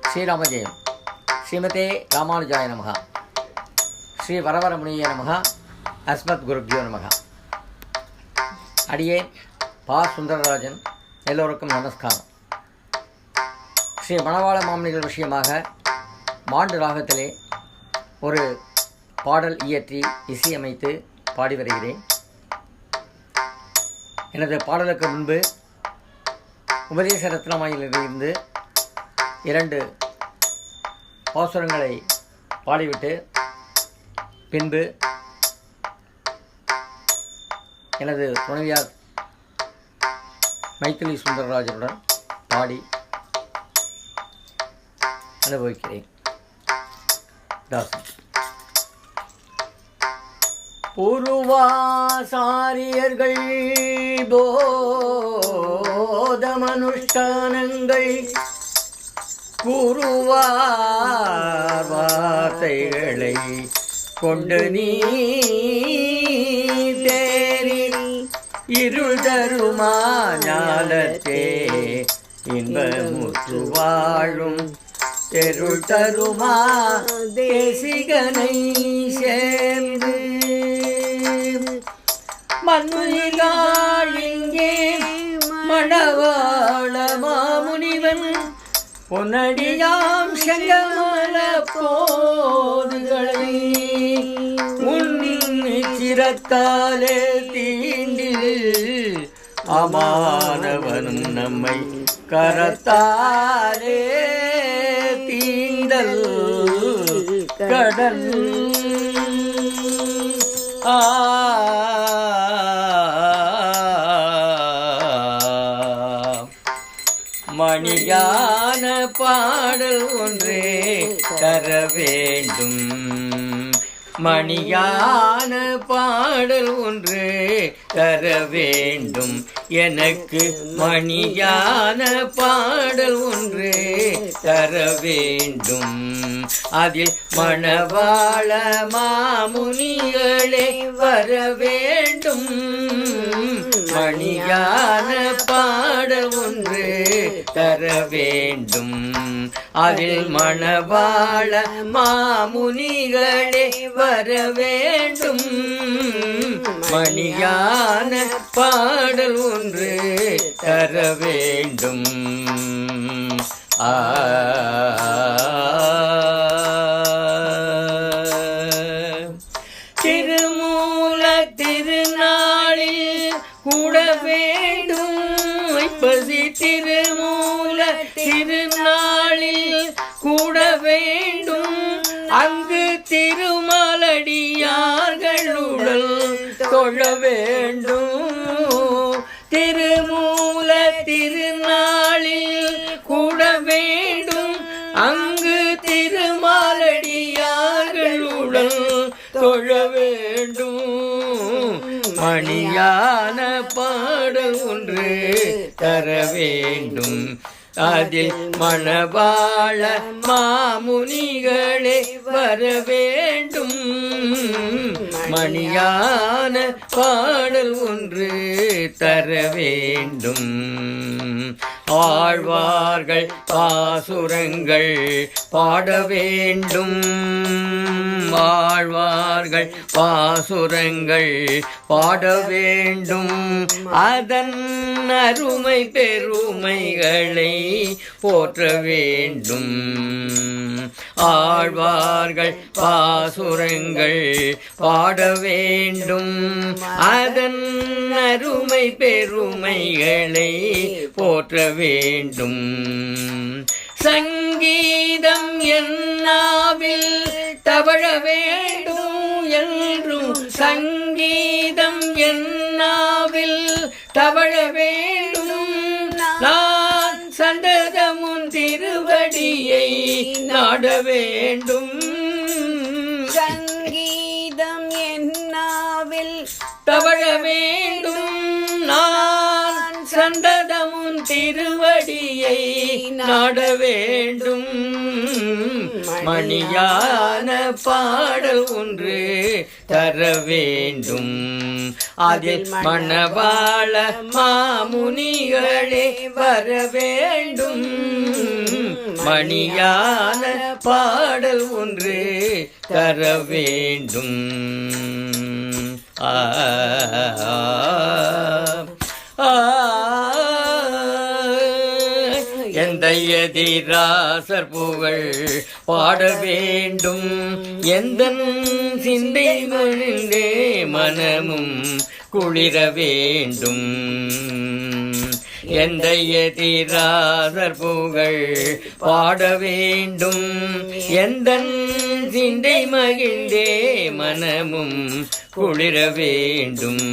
ஸ்ரீராமஜெயம். ஸ்ரீமதே ராமானுஜாய நமக. ஸ்ரீ வரவரமுனிய நமக. அஸ்மத் குருப்யோ நமக. அடியேன் பா. சுந்தரராஜன். எல்லோருக்கும் நமஸ்காரம். ஸ்ரீ மணவாள மாமனிகள் விஷயமாக மாண்டு ராகத்திலே ஒரு பாடல் இயற்றி இசையமைத்து பாடி வருகிறேன். எனது பாடலுக்கு முன்பு உபதேச ரத்னமாயிலிருந்து 2 பாசுரங்களை பாடிவிட்டு பின்பு எனது துணைவியார் மைத்திலி சுந்தரராஜனுடன் பாடி அனுபவிக்கிறேன். தாசன். பூர்வாசாரியர்கள் போதமனுஷ்டானங்கள் கூறுவார் வார்த்தைகளை கொண்டு நீ தேரில் இருள் தருமா ஞாலத்தே இன்பமுற்று வாழும் தெருள் தருமா தேசிகனை சேர்ந்து மண்ணுயிர்கள் இங்கே மணவாள மாமுனிவன் பொன்னடியாம் செங்கமல போதுகளை உன் சிரத்தாலே தீண்டில் அமானவனும் நம்மை கரத்தாலே தீண்டல் கடல் மணியான பாடல் ஒன்றே தர வேண்டும். மணியான பாடல் ஒன்று தர வேண்டும். எனக்கு மணியான பாடல் ஒன்று தர வேண்டும். அதில் மணவாள மாமுனிகளே வர வேண்டும். மணியான பாடல் ஒன்று தர வேண்டும். அதில் மணவாள மாமுனிகளே வர வேண்டும். மணியான பாடல் ஒன்று தர வேண்டும். திருமூல திருநாளில் கூட வேண்டும். இப்பதி திருமூல திருநாளில் கூட வேண்டும். அங்கு திருமலடியார்களுடன் தொழ வேண்டும். திருமூல திருநாளில் கூட வேண்டும். அங்கு திருமலடியார்களுடன் தொழ வேண்டும். மணியான பாடல் ஒன்று தர வேண்டும். அதில் மணவாள மாமுனிகளே வர வேண்டும். மணியான பாடல் ஒன்று தர வேண்டும். ஆழ்வார்கள் பாசுரங்கள் பாட வேண்டும். ஆழ்வார்கள் பாசுரங்கள் பாட வேண்டும். அதன் அருமை பெருமைகளை போற்ற வேண்டும். ஆழ்வார்கள் பாசுரங்கள் பாட வேண்டும். அதன் அருமை பெருமைகளை போற்ற வேண்டும். சங்கீதம் என்னாவில் தவழ வேண்டும் என்றும். சங்கீதம் என்னாவில் தவழ வேண்டும். நான் சந்ததமுன் திருவடியை நாட வேண்டும். சங்கீதம் என்னாவில் தவழ வேண்டும். நான் சந்ததமுன் திருவடியை நாட வேண்டும். மணியான பாடல் ஒன்று தர வேண்டும். அதில் மணவாள மாமுனிகளே வர வேண்டும். மணியான பாடல் ஒன்று தர வேண்டும். எந்த எதிராசர் புகழ் பாட வேண்டும். எந்த சிந்தை மணிந்தே மனமும் குளிர வேண்டும். எந்த எதிராசர் புகழ் பாட வேண்டும். எந்த சிந்தை மகிழ்ந்தே மனமும் குளிர வேண்டும்.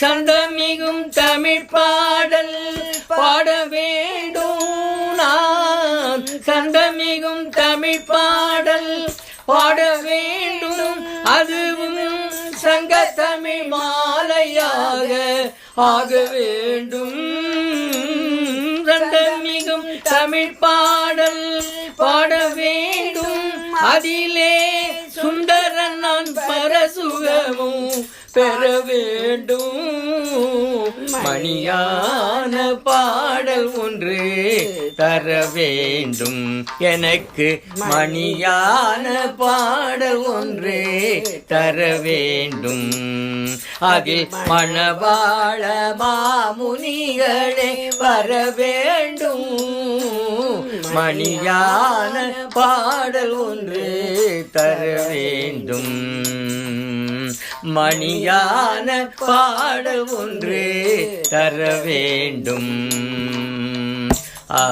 சந்தமிகும் தமிழ் பாடல் பாட வேண்டும். நான் சந்தமிகும் தமிழ் பாடல் பாட வேண்டும். அதுவும் சங்க தமிழ் மாலையாக ஆக வேண்டும். சந்தமிகும் தமிழ் பாடல் பாட வேண்டும். அதிலே சுந்தரன் நான் பரசுகமும் பெற வேண்டும். மணியான பாடல் ஒன்று தர வேண்டும். எனக்கு மணியான பாடல் ஒன்று தர வேண்டும். அதில் மணவாள மாமுனிகளே வர வேண்டும். மணியான பாடல் ஒன்று தர வேண்டும். மணியான பாடல் ஒன்று தர வேண்டும். ஆ